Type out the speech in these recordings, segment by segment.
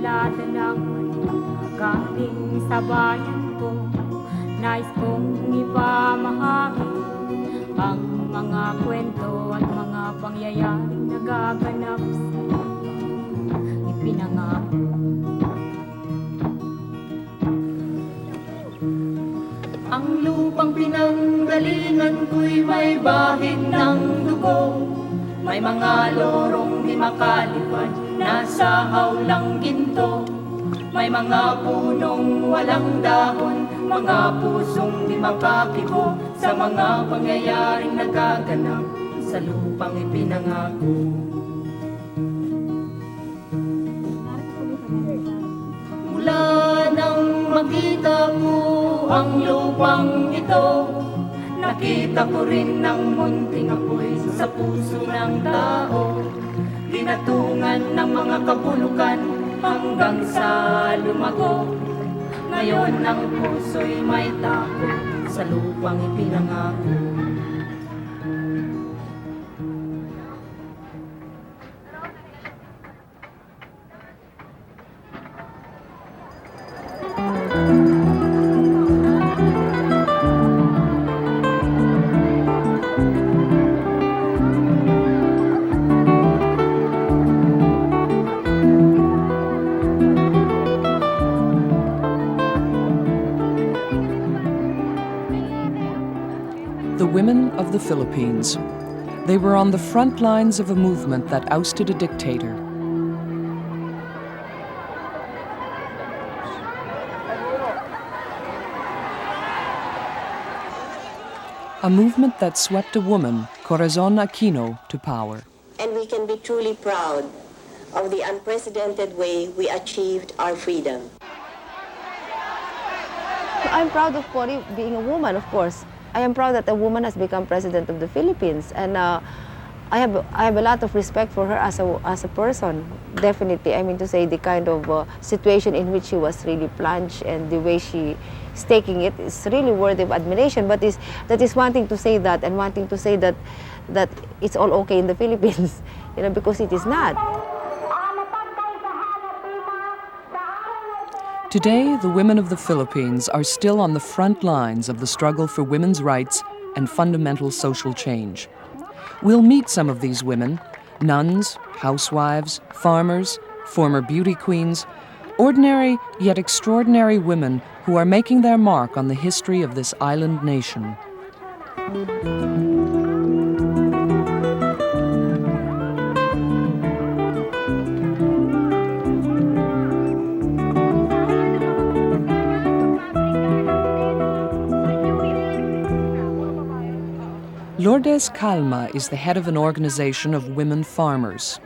Dala-dalang galing sa bayan ko, nais kong ipamahagi ang mga kwento at mga pangyayaring nagaganap sa ipinangako. Ang lupang pinanggalingan ko'y may bahid ng dugo, may mga lorong di makalipad, nasa hawlang ginto. May mga punong walang dahon, mga pusong di makakibo, sa mga pangyayaring nagaganap sa lupang ipinangako. Mula nang makita ko ang lupang ito, nakita ko rin ng munting apoy sa puso ng tao. Dinatungan ng mga kabulukan hanggang sa lumago. Ngayon ang puso'y may takot sa lupang ipinangako. The women of the Philippines. They were on the front lines of a movement that ousted a dictator. A movement that swept a woman, Corazon Aquino, to power. And we can be truly proud of the unprecedented way we achieved our freedom. I'm proud of Cory being a woman, of course. I am proud that a woman has become president of the Philippines, and I have a lot of respect for her as a person. Definitely, I mean to say, the kind of situation in which she was really plunged and the way she is taking it is really worthy of admiration. But that is wanting to say that, and wanting to say that it's all okay in the Philippines, you know, because it is not. Today, the women of the Philippines are still on the front lines of the struggle for women's rights and fundamental social change. We'll meet some of these women: nuns, housewives, farmers, former beauty queens, ordinary yet extraordinary women who are making their mark on the history of this island nation. Lourdes Calma is the head of an organization of women farmers.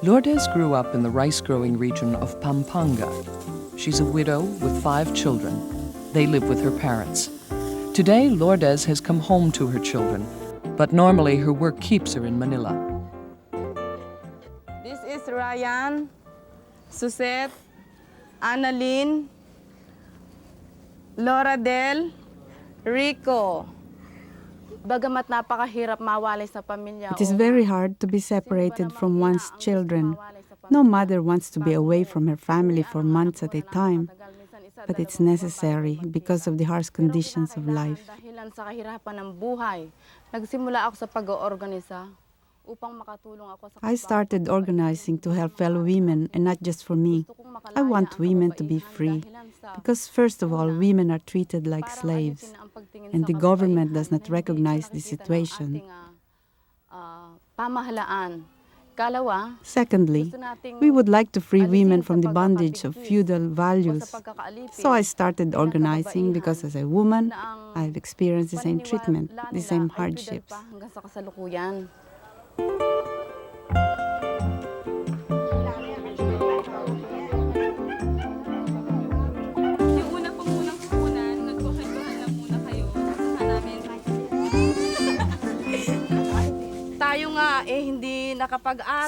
Lourdes grew up in the rice-growing region of Pampanga. She's a widow with 5 children. They live with her parents. Today, Lourdes has come home to her children, but normally her work keeps her in Manila. This is Ryan, Suzette, Annalyn, Laura Del, Rico. Bagamat napakahirap mawalay sa pamilya. It is very hard to be separated from one's children. No mother wants to be away from her family for months at a time, but it's necessary because of the harsh conditions of life. Dahilan sa kahirapan ng buhay, nagsimula ako sa pag-oorganisa. I started organizing to help fellow women, and not just for me. I want women to be free, because first of all, women are treated like slaves, and the government does not recognize the situation. Secondly, we would like to free women from the bondage of feudal values. So I started organizing because as a woman, I have experienced the same treatment, the same hardships.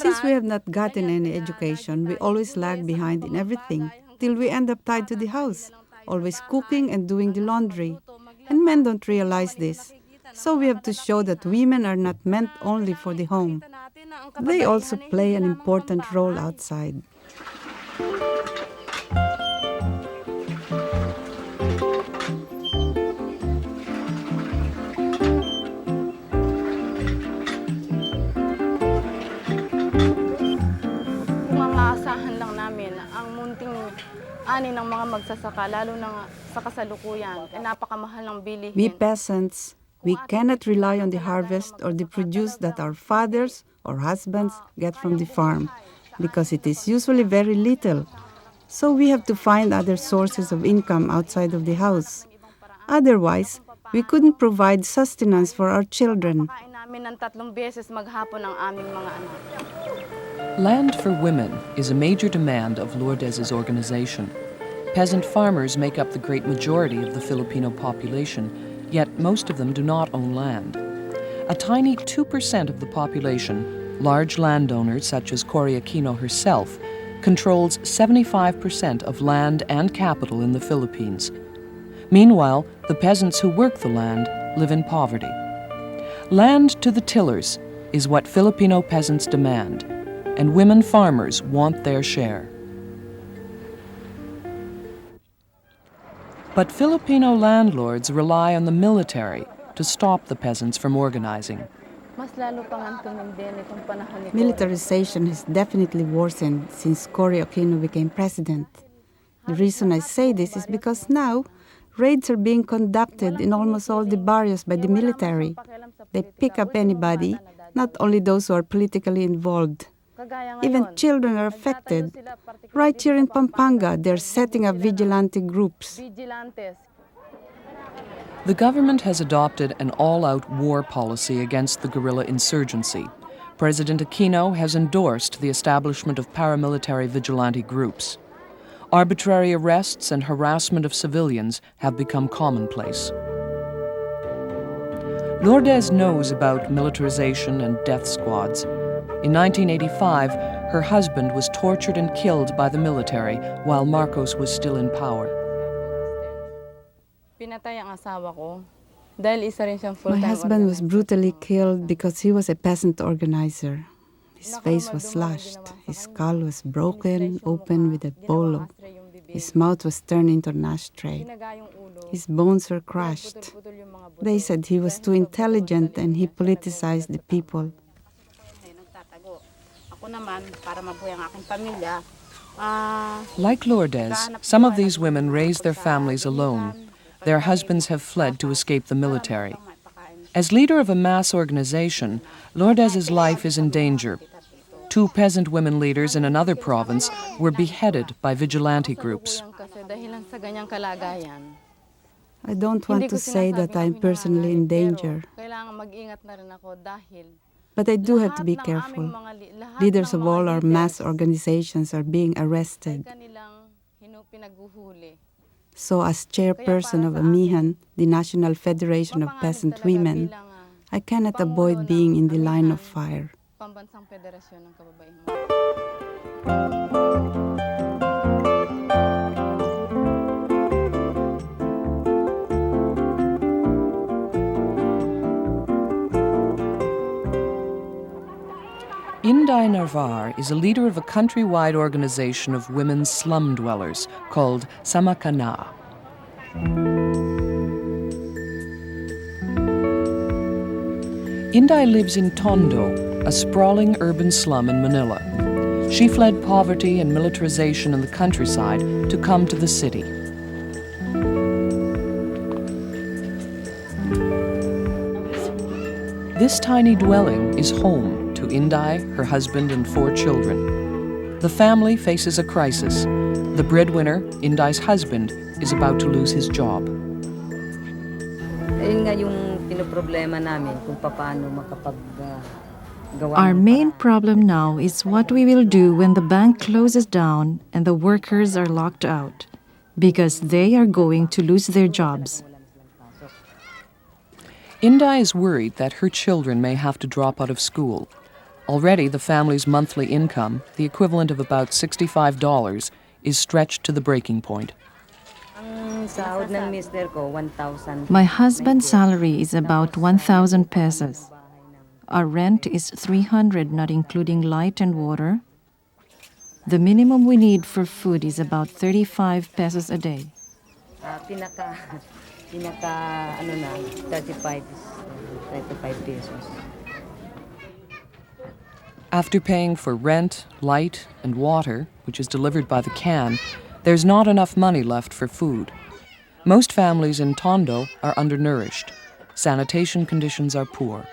Since we have not gotten any education, we always lag behind in everything, till we end up tied to the house, always cooking and doing the laundry. And men don't realize this. So we have to show that women are not meant only for the home. They also play an important role outside. Aasahan lang namin ang munting ani ng mga magsasaka, lalo na sa kasalukuyan, napakamahal ng bilihin. We peasants, we cannot rely on the harvest or the produce that our fathers or husbands get from the farm, because it is usually very little. So we have to find other sources of income outside of the house. Otherwise, we couldn't provide sustenance for our children. Kain namin ng 3 beses maghapon ang aming mga anak. Land for women is a major demand of Lourdes's organization. Peasant farmers make up the great majority of the Filipino population, yet most of them do not own land. A tiny 2% of the population, large landowners such as Cory Aquino herself, controls 75% of land and capital in the Philippines. Meanwhile, the peasants who work the land live in poverty. Land to the tillers is what Filipino peasants demand, and women farmers want their share. But Filipino landlords rely on the military to stop the peasants from organizing. Mas lalo pang ang tumindi nitong panahon ni Cory. Militarization has definitely worsened since Cory Aquino became president. The reason I say this is because now raids are being conducted in almost all the barrios by the military. They pick up anybody, not only those who are politically involved. Even children are affected. Right here in Pampanga, they're setting up vigilante groups. The government has adopted an all-out war policy against the guerrilla insurgency. President Aquino has endorsed the establishment of paramilitary vigilante groups. Arbitrary arrests and harassment of civilians have become commonplace. Lourdes knows about militarization and death squads. In 1985, her husband was tortured and killed by the military while Marcos was still in power. Pinatay ang asawa ko dahil isa rin siyang My full-time husband was organizer. brutally killed because he was a peasant organizer. His face was slashed. His skull was broken open with a bolo. His mouth was turned into an ashtray. Pinaga yung ulo. His bones were crushed. Putol-putol yung mga buto. They said he was too intelligent and he politicized the people. Nagtatago. Ako naman, para mabuhay ang aking pamilya, Like Lourdes, some of these women raise their families alone. Their husbands have fled to escape the military. As leader of a mass organization, Lourdes's life is in danger. 2 peasant women leaders in another province were beheaded by vigilante groups. Kasi dahilan sa ganyang kalagayan. I don't want to say that I'm personally in danger, Kailangan mag-ingat na rin ako dahil but I do have to be careful. Leaders of all our mass organizations are being arrested. kanilang pinaghuhuli. So as chairperson of AMIHAN, the National Federation of Peasant Women, I cannot avoid being in the line of fire. Pambansang Federasyon ng Kababaihan. Inday Narvar is a leader of a countrywide organization of women slum dwellers called Samakana. Inday lives in Tondo, a sprawling urban slum in Manila. She fled poverty and militarization in the countryside to come to the city. This tiny dwelling is home to Inday, her husband, and 4 children. The family faces a crisis. The breadwinner, Inday's husband, is about to lose his job. Ayun nga yung pinoproblema namin kung paano makapaggawa. Our main problem now is what we will do when the bank closes down and the workers are locked out, because they are going to lose their jobs. Inday is worried that her children may have to drop out of school. Already, the family's monthly income, the equivalent of about $65, is stretched to the breaking point. Ang Ang sahod ng mister ko, 1,000. My husband's salary is about 1,000 pesos. Our rent is 300, not including light and water. The minimum we need for food is about 35 pesos a day. Pinaka, ano na, 35 pesos. After paying for rent, light, and water, which is delivered by the can, there's not enough money left for food. Most families in Tondo are undernourished. Sanitation conditions are poor.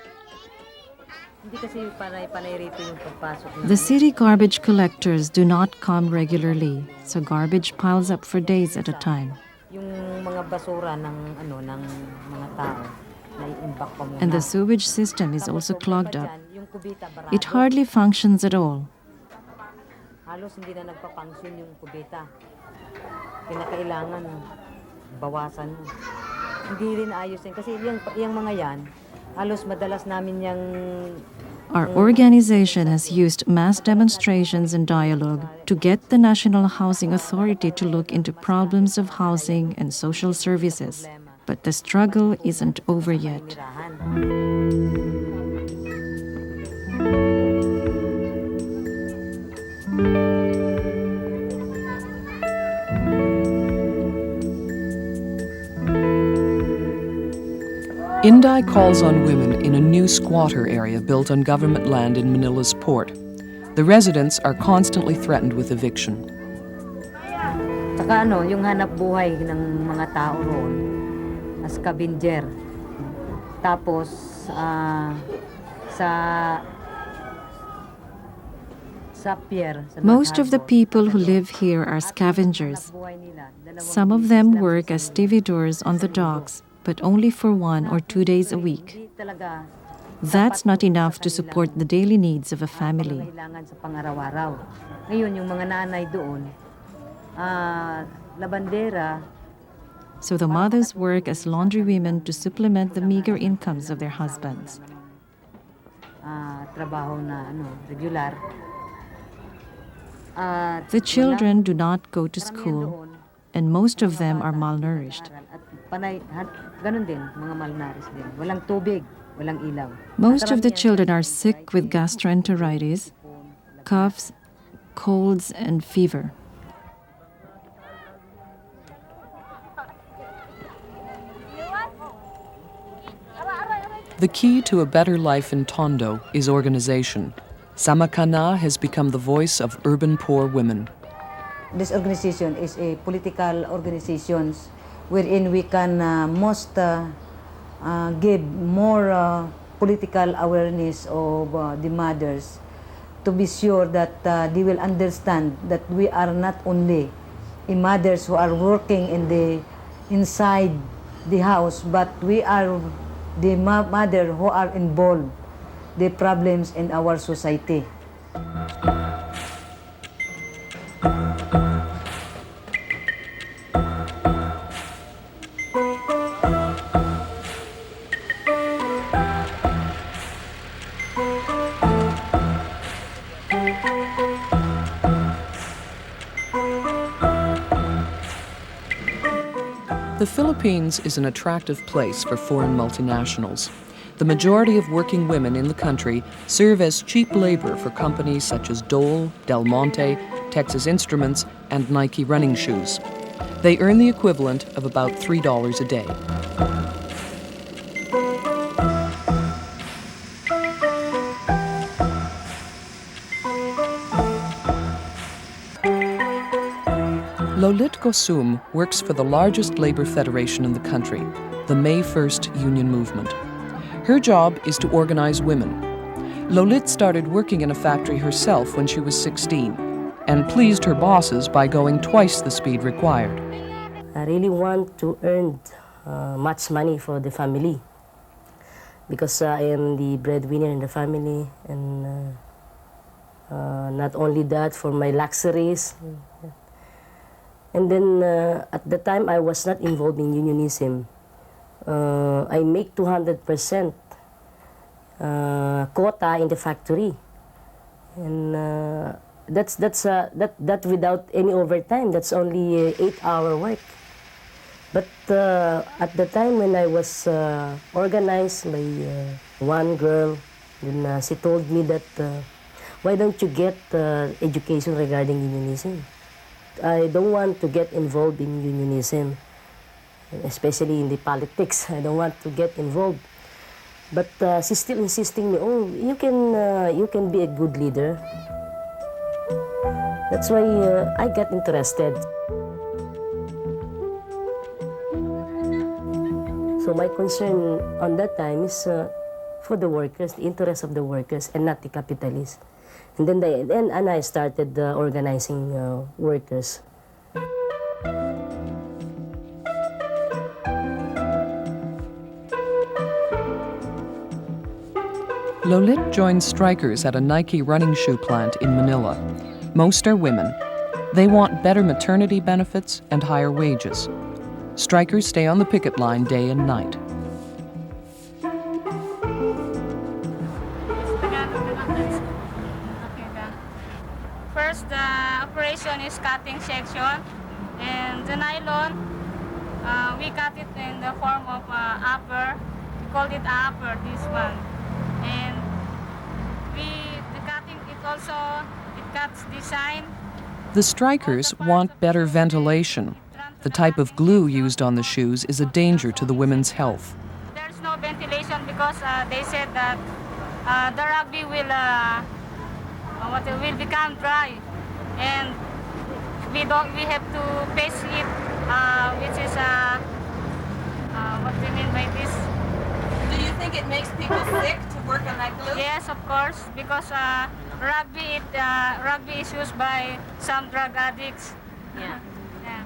The city garbage collectors do not come regularly, so garbage piles up for days at a time. Yung mga basura ng mga tao, nai-imbak pa muna. And the sewage system is also clogged up. It hardly functions at all. Halos hindi na nagpa-function yung kubeta. Kinakailangan bawasan mo. Hindi rin ayos yan kasi yung mga yan, halos madalas namin yung Our organization has used mass demonstrations and dialogue to get the National Housing Authority to look into problems of housing and social services. But the struggle isn't over yet. Inday calls on women in a new squatter area built on government land in Manila's port. The residents are constantly threatened with eviction. Saka yung hanap buhay ng mga tao roon as kabinger. Tapos sa pier. Most of the people who live here are scavengers. Some of them work as stevedores on the docks, but only for 1 or 2 days a week. That's not enough to support the daily needs of a family. Ngayon, yung mga nanay doon, labandera. So the mothers work as laundry women to supplement the meager incomes of their husbands. Trabaho na regular. The children do not go to school, and most of them are malnourished. Panay, ganun din, mga malnourished din. Walang tubig, walang ilaw. Most of the children are sick with gastroenteritis, coughs, colds, and fever. The key to a better life in Tondo is organization. Samakana has become the voice of urban poor women. This organization is a political organization wherein we can give more political awareness of the mothers to be sure that they will understand that we are not only mothers who are working inside the house, but we are the mother who are involved the problems in our society. The Philippines is an attractive place for foreign multinationals. The majority of working women in the country serve as cheap labor for companies such as Dole, Del Monte, Texas Instruments, and Nike running shoes. They earn the equivalent of about $3 a day. Lolit Gosum works for the largest labor federation in the country, the May 1st Union Movement. Her job is to organize women. Lolit started working in a factory herself when she was 16 and pleased her bosses by going twice the speed required. I really want to earn much money for the family because I am the breadwinner in the family, and not only that, for my luxuries. And then at the time I was not involved in unionism. I make 200% quota in the factory, and that without any overtime. That's only 8-hour work. But at the time when I was organized by one girl, then she told me that, why don't you get education regarding unionism? I don't want to get involved in unionism, especially in the politics. I don't want to get involved. But she's still insisting me, oh, you can be a good leader. That's why I got interested. So my concern on that time is for the workers, the interest of the workers, and not the capitalists. And then I started organizing workers. Lolit joined strikers at a Nike running shoe plant in Manila. Most are women. They want better maternity benefits and higher wages. Strikers stay on the picket line day and night. First, the operation is cutting section, and the nylon, we cut it in the form of upper. We called it upper, this one. And the cutting, it cuts design. The strikers want better ventilation. The type of glue used on the shoes is a danger to the women's health. There's no ventilation because they said that the rugby will become dry, and we have to paste it, which is what do you mean by this? Do you think it makes people sick to work on that glue? Yes, of course, because rugby is used by some drug addicts. Yeah. Yeah.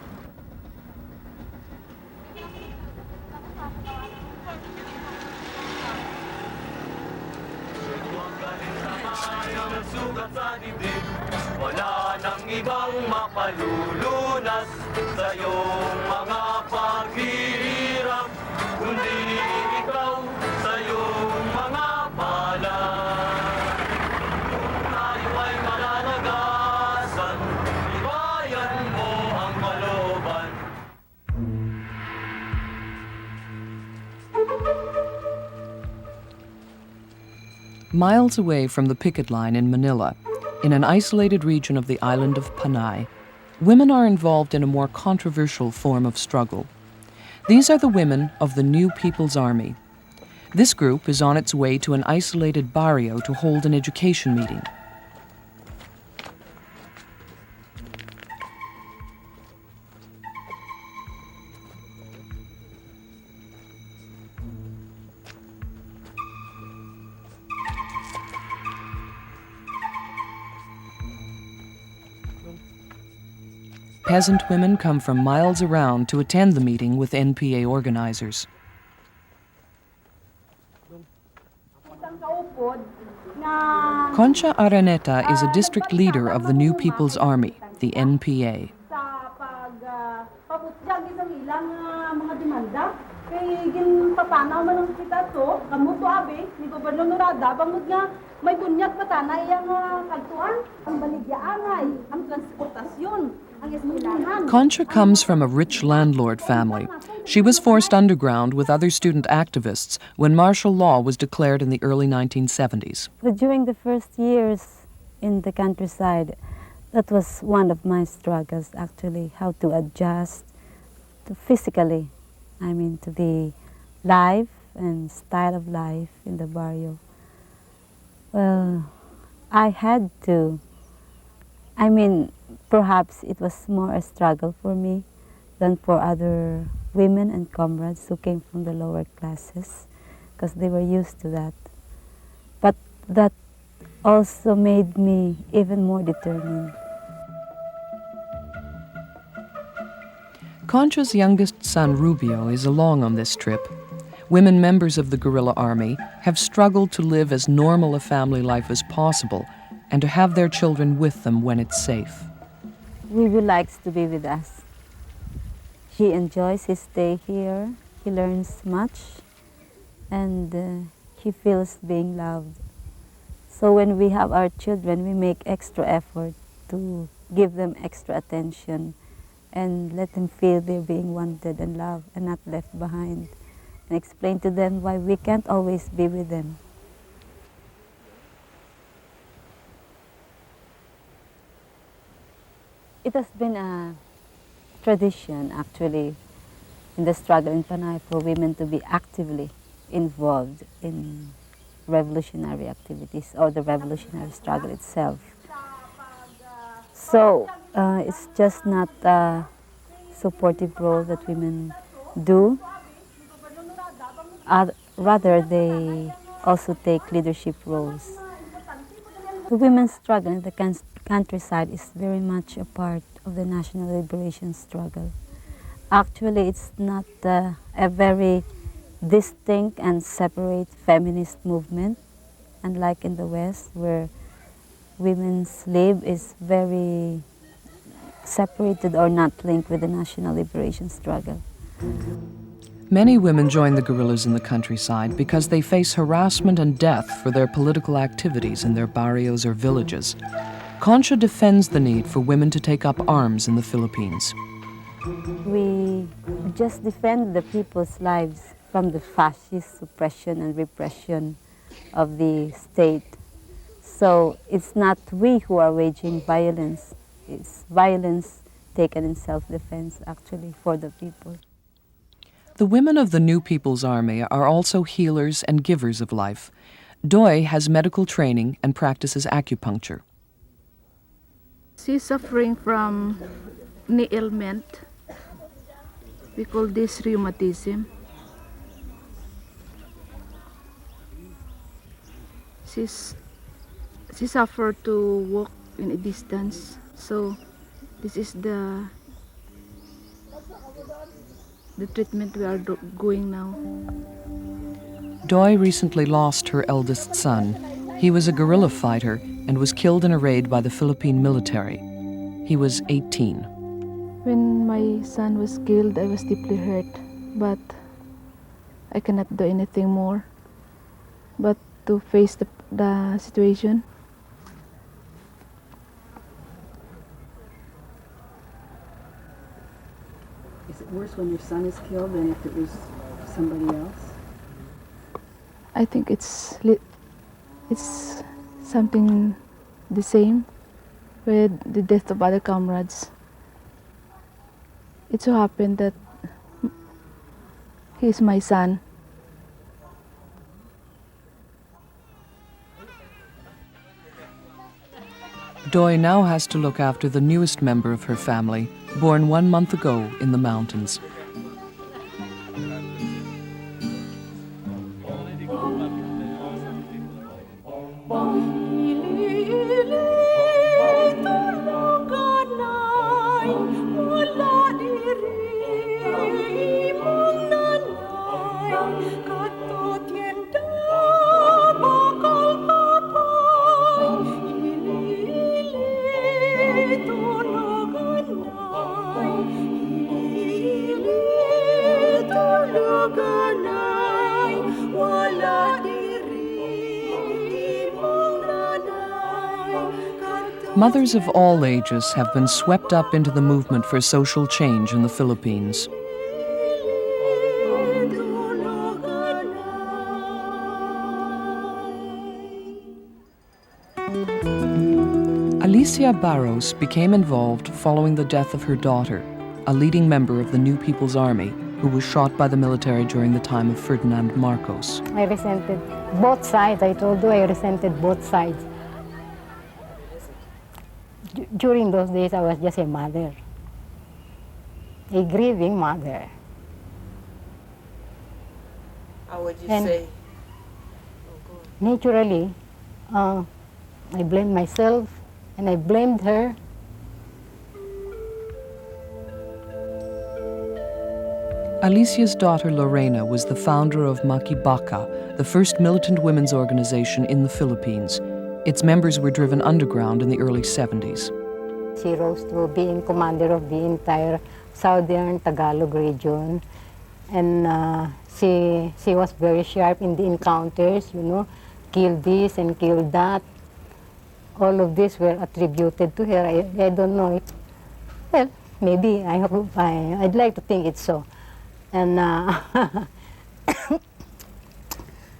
Wala nang ibang mapalulunas sa iyong mga paghihirap, kundi ikaw sa iyong mga palad. Kung tayo ay mananagasan, ibayan mo ang kalooban. Miles away from the picket line in Manila, in an isolated region of the island of Panay, women are involved in a more controversial form of struggle. These are the women of the New People's Army. This group is on its way to an isolated barrio to hold an education meeting. Peasant women come from miles around to attend the meeting with NPA organizers. Concha Araneta is a district leader of the New People's Army, the NPA. Concha comes from a rich landlord family. She was forced underground with other student activists when martial law was declared in the early 1970s. But during the first years in the countryside, that was one of my struggles, actually, how to adjust to physically, to the life and style of life in the barrio. Well, I had to. Perhaps it was more a struggle for me than for other women and comrades who came from the lower classes, because they were used to that. But that also made me even more determined. Concha's youngest son, Rubio, is along on this trip. Women members of the guerrilla army have struggled to live as normal a family life as possible and to have their children with them when it's safe. Rubio likes to be with us. He enjoys his stay here. He learns much, and he feels being loved. So when we have our children, we make extra effort to give them extra attention and let them feel they're being wanted and loved and not left behind, and explain to them why we can't always be with them. It has been a tradition, actually, in the struggle in Panay for women to be actively involved in revolutionary activities or the revolutionary struggle itself. So it's just not a supportive role that women do. Rather, they also take leadership roles. The women's struggle in the countryside is very much a part of the national liberation struggle. Actually, it's not a very distinct and separate feminist movement, unlike in the West, where women's live is very separated or not linked with the national liberation struggle. Many women join the guerrillas in the countryside because they face harassment and death for their political activities in their barrios or villages. Concha defends the need for women to take up arms in the Philippines. We just defend the people's lives from the fascist suppression and repression of the state. So it's not we who are waging violence, it's violence taken in self-defense actually for the people. The women of the New People's Army are also healers and givers of life. Doi has medical training and practices acupuncture. She's suffering from knee ailment. We call this rheumatism. She suffered to walk in a distance, so this is the treatment we are going now. Doi recently lost her eldest son. He was a guerrilla fighter and was killed in a raid by the Philippine military. He was 18. When my son was killed, I was deeply hurt, but I cannot do anything more but to face the situation. Is it worse when your son is killed than if it was somebody else? I think it's something the same with the death of other comrades. It so happened that he is my son. Doi now has to look after the newest member of her family, born 1 month ago in the mountains. Mothers of all ages have been swept up into the movement for social change in the Philippines. Alicia Barros became involved following the death of her daughter, a leading member of the New People's Army, who was shot by the military during the time of Ferdinand Marcos. I resented both sides. I told you I resented both sides. During those days, I was just a mother, a grieving mother. How would you And say? naturally, I blamed myself and I blamed her. Alicia's daughter Lorena was the founder of Makibaka, the first militant women's organization in the Philippines. Its members were driven underground in the early 70s. She rose to being commander of the entire southern Tagalog region. And she was very sharp in the encounters, you know, kill this and kill that. All of this were attributed to her. I don't know. Well, maybe, I'd like to think it's so. And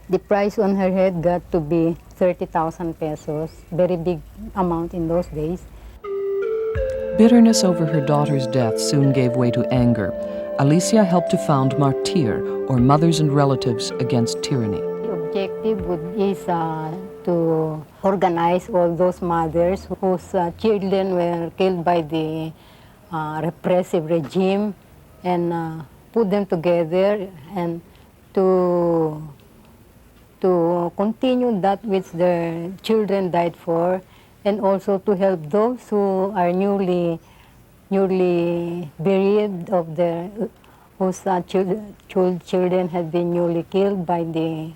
the price on her head got to be 30,000 pesos, very big amount in those days. Bitterness over her daughter's death soon gave way to anger. Alicia helped to found Martir, or Mothers and Relatives Against Tyranny. The objective is to organize all those mothers whose children were killed by the repressive regime and put them together and to continue that which their children died for, and also to help those who are newly bereaved of their whose children had been newly killed by the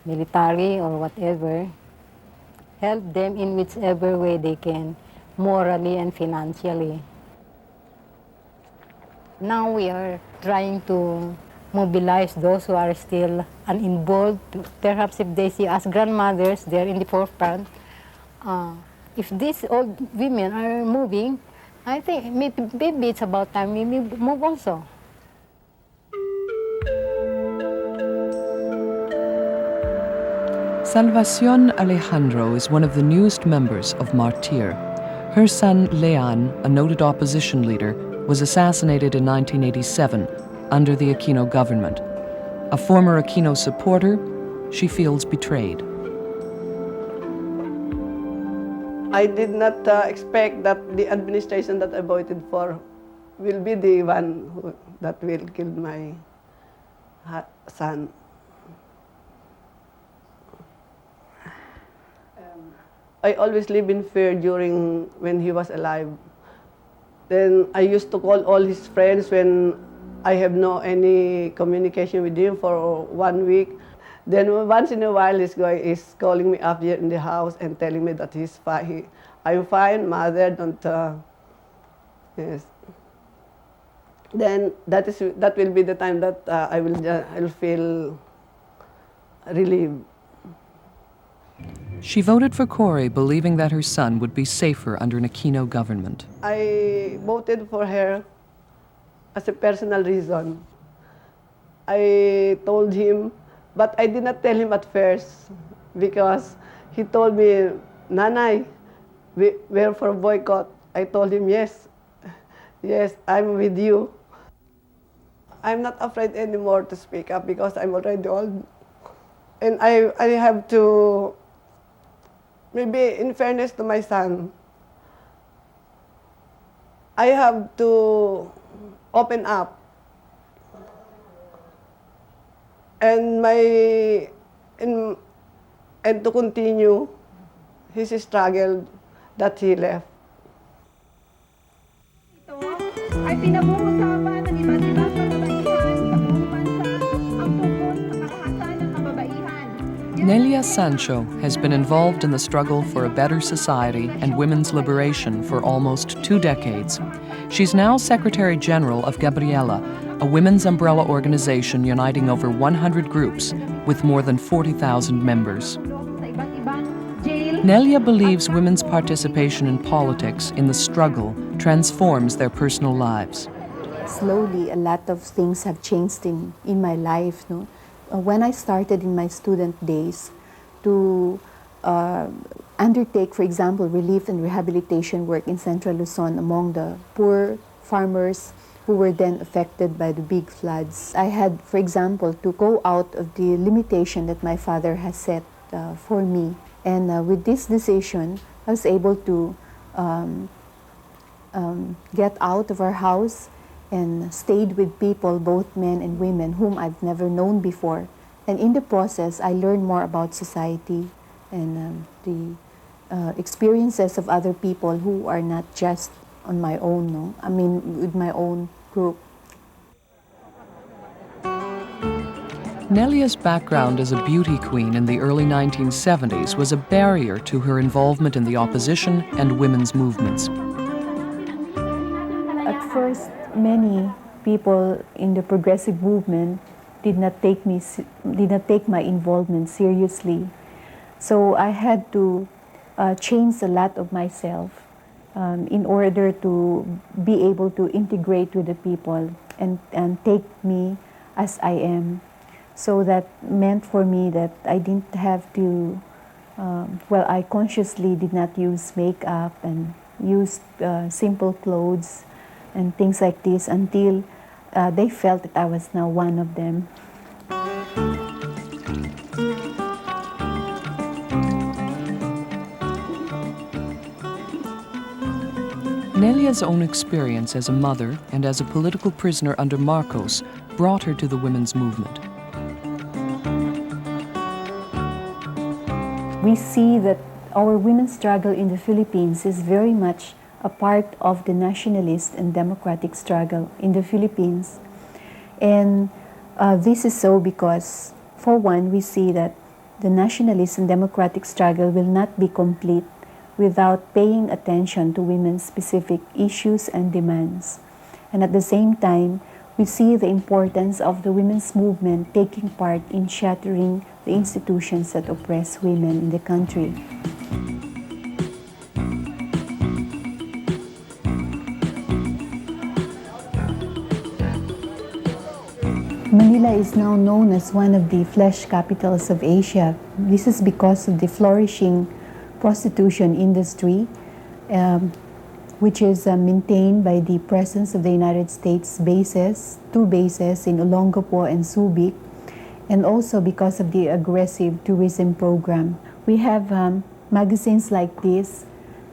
military or whatever. Help them in whichever way they can, morally and financially. Now we are trying to mobilize those who are still uninvolved. Perhaps if they see us grandmothers, they're in the forefront. If these old women are moving, I think maybe it's about time we move also. Salvacion Alejandro is one of the newest members of Martir. Her son, Leon, a noted opposition leader, was assassinated in 1987 under the Aquino government. A former Aquino supporter, she feels betrayed. I did not expect that the administration that I voted for will be the one that will kill my son. I always live in fear during when he was alive. Then I used to call all his friends when I have no any communication with him for 1 week. Then once in a while he's calling me up here in the house and telling me that he's fine. I'm fine, mother, don't, yes. Then that will be the time that I'll feel relieved. She voted for Cory, believing that her son would be safer under an Aquino government. I voted for her as a personal reason. I told him, but I did not tell him at first because he told me, Nanay, we're for boycott. I told him, yes, I'm with you. I'm not afraid anymore to speak up because I'm already old. And I have to, maybe in fairness to my son, I have to open up. And to continue his struggle that he left. Ito ay pinag-uusapan ng iba't ibang kababaihan sa buong bansa ang tungkol sa karahasan ng kababaihan. Nelia Sancho has been involved in the struggle for a better society and women's liberation for almost 2 decades. She's now Secretary General of Guerrilla, a women's umbrella organization uniting over 100 groups with more than 40,000 members. Nelia believes women's participation in politics in the struggle transforms their personal lives. Slowly, a lot of things have changed in my life. No? When I started in my student days to undertake, for example, relief and rehabilitation work in Central Luzon among the poor farmers who were then affected by the big floods. I had, for example, to go out of the limitation that my father has set for me. And with this decision, I was able to get out of our house and stayed with people, both men and women, whom I've never known before. And in the process, I learned more about society and the experiences of other people who are not just on my own, no? I mean, with my own group. Nelia's background as a beauty queen in the early 1970s was a barrier to her involvement in the opposition and women's movements. At first, many people in the progressive movement did not take my involvement seriously. So I had to change a lot of myself in order to be able to integrate with the people and take me as I am. So that meant for me that I didn't have to, I consciously did not use makeup and used simple clothes and things like this until they felt that I was now one of them. Nelia's own experience as a mother and as a political prisoner under Marcos brought her to the women's movement. We see that our women's struggle in the Philippines is very much a part of the nationalist and democratic struggle in the Philippines. And this is so because, for one, we see that the nationalist and democratic struggle will not be complete without paying attention to women's specific issues and demands. And at the same time, we see the importance of the women's movement taking part in shattering the institutions that oppress women in the country. Manila is now known as one of the flesh capitals of Asia. This is because of the flourishing prostitution industry, which is maintained by the presence of the United States bases, 2 bases in Olongapo and Subic, and also because of the aggressive tourism program. We have magazines like this,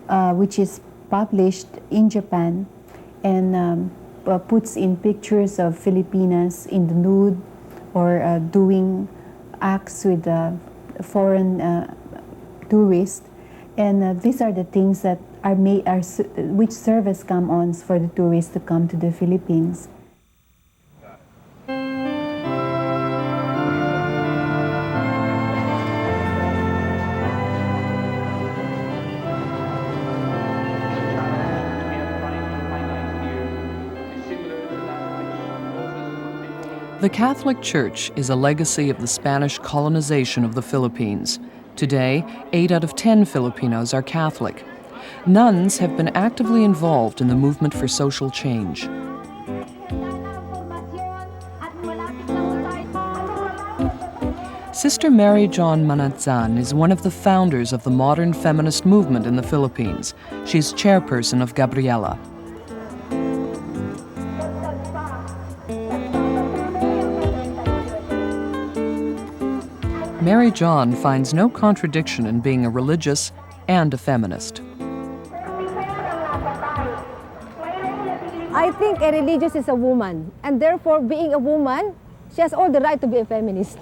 which is published in Japan and puts in pictures of Filipinas in the nude or doing acts with foreign tourists. And these are the things that which serve as come-ons for the tourists to come to the Philippines. The Catholic Church is a legacy of the Spanish colonization of the Philippines. Today, 8 out of 10 Filipinos are Catholic. Nuns have been actively involved in the movement for social change. Sister Mary John Mananzan is one of the founders of the modern feminist movement in the Philippines. She's chairperson of Gabriela. Mary John finds no contradiction in being a religious and a feminist. I think a religious is a woman, and therefore being a woman, she has all the right to be a feminist.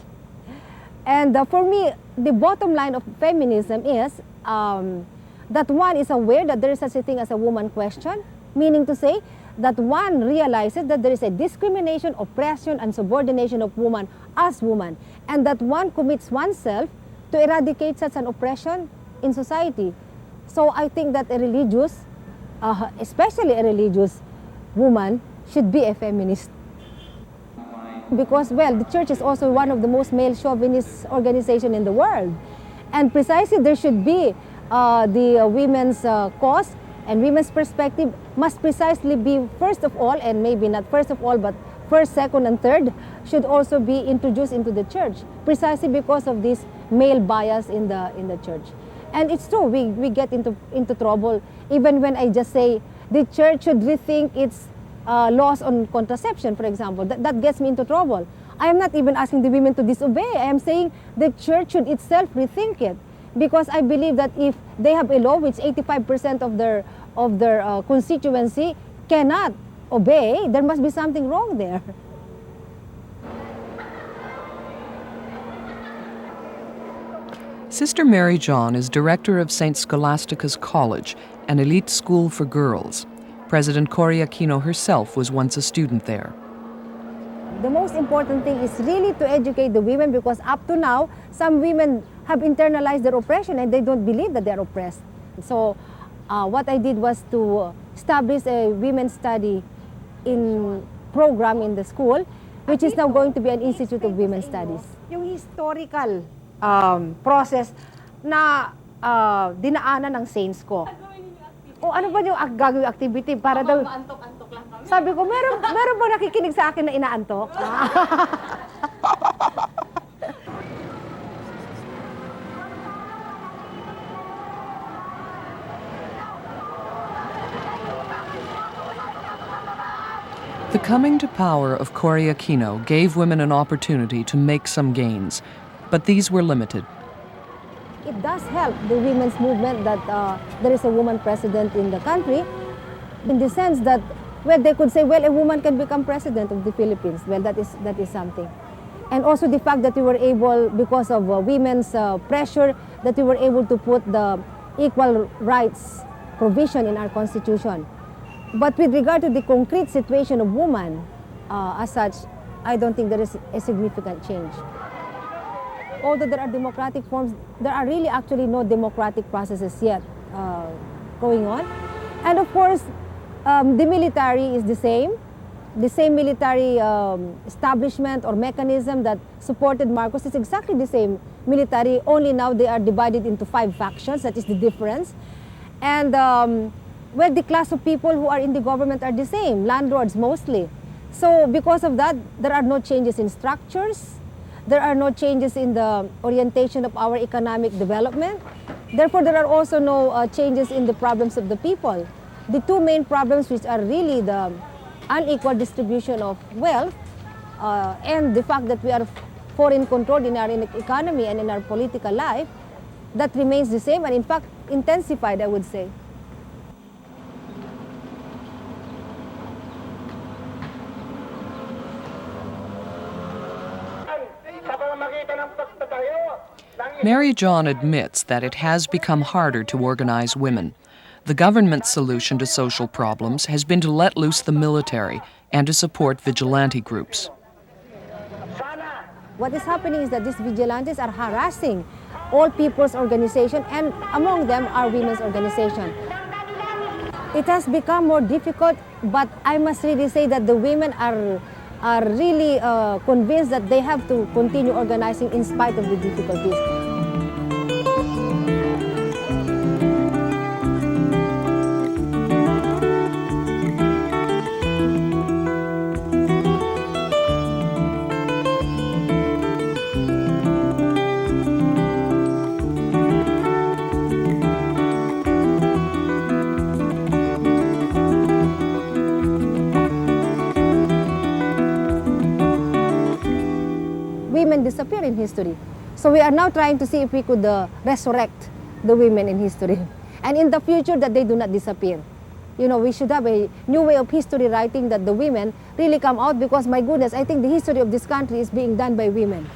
And for me, the bottom line of feminism is that one is aware that there is such a thing as a woman question, meaning to say that one realizes that there is a discrimination, oppression, and subordination of woman as woman, and that one commits oneself to eradicate such an oppression in society. So I think that a religious, especially a religious woman, should be a feminist. Because, well, the church is also one of the most male chauvinist organizations in the world. And precisely there should be the women's cause and women's perspective must precisely be first of all, and maybe not first of all, but first, second, and third, should also be introduced into the church, precisely because of this male bias in the church. And it's true, we get into trouble, even when I just say the church should rethink its laws on contraception, for example. That gets me into trouble. I am not even asking the women to disobey. I am saying the church should itself rethink it. Because I believe that if they have a law which 85% of their constituency cannot obey, there must be something wrong there. Sister Mary John is director of St. Scholastica's College, an elite school for girls. President Cory Aquino herself was once a student there. The most important thing is really to educate the women, because up to now, some women have internalized their oppression and they don't believe that they are oppressed. So what I did was to establish a women's study program in the school, which is now going to be an Institute of Women's Studies. Yung historical process na dinaanan ng saints ko. O ano ba yung gagawing activity para daw... Maantok-antok lang kami. Sabi ko, meron ba nakikinig sa akin na inaantok? The coming to power of Cory Aquino gave women an opportunity to make some gains, but these were limited. It does help the women's movement that there is a woman president in the country, in the sense that, well, they could say, well, a woman can become president of the Philippines. Well, that is something. And also the fact that we were able, because of women's pressure, that we were able to put the equal rights provision in our constitution. But with regard to the concrete situation of women, as such, I don't think there is a significant change. Although there are democratic forms, there are really actually no democratic processes yet going on. And of course, the military is the same military establishment or mechanism that supported Marcos is exactly the same military, only now they are divided into 5 factions, that is the difference. And well, the class of people who are in the government are the same, landlords mostly. So because of that, there are no changes in structures, there are no changes in the orientation of our economic development. Therefore, there are also no changes in the problems of the people. The 2 main problems, which are really the unequal distribution of wealth and the fact that we are foreign controlled in our economy and in our political life, that remains the same and in fact intensified, I would say. Mary John admits that it has become harder to organize women. The government's solution to social problems has been to let loose the military and to support vigilante groups. What is happening is that these vigilantes are harassing all people's organizations, and among them are women's organizations. It has become more difficult, but I must really say that the women are really convinced that they have to continue organizing in spite of the difficulties. Women disappear in history. So we are now trying to see if we could resurrect the women in history. And in the future that they do not disappear. You know, we should have a new way of history writing that the women really come out, because my goodness, I think the history of this country is being done by women.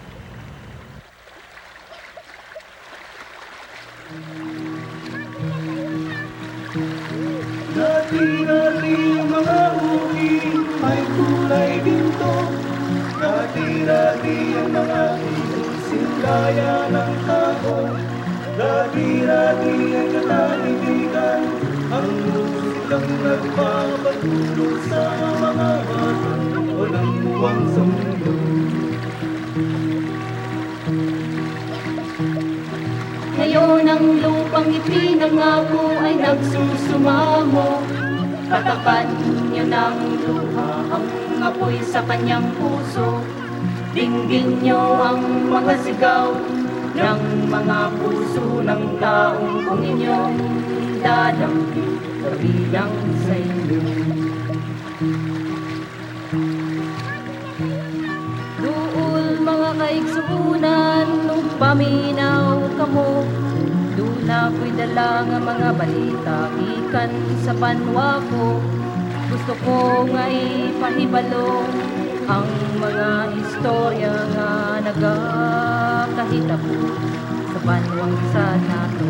Dati-dati ang mga bukid ay kulay ginto. Dati-dati ang mga ilusin kaya ng tao. Dati-dati ang katahimikan, ang musik ang nagpapatulog sa mga batang walang muwang sa mundo. Ngayon ang lupang ipinangako ay nagsusumamo. Patakan niyo ng luha ang apoy sa kanyang puso. Dinggin niyo ang mga sigaw ng mga puso ng taong kung inyong dadampi kabilang sa inyo. Duol mga kaigsuunan, paminaw kamo. Doon ako'y dala nga mga balita ikan sa banwa ko. Gusto ko nga ipahibalo ang mga istorya nga nagakahitabo sa banwang sa nato.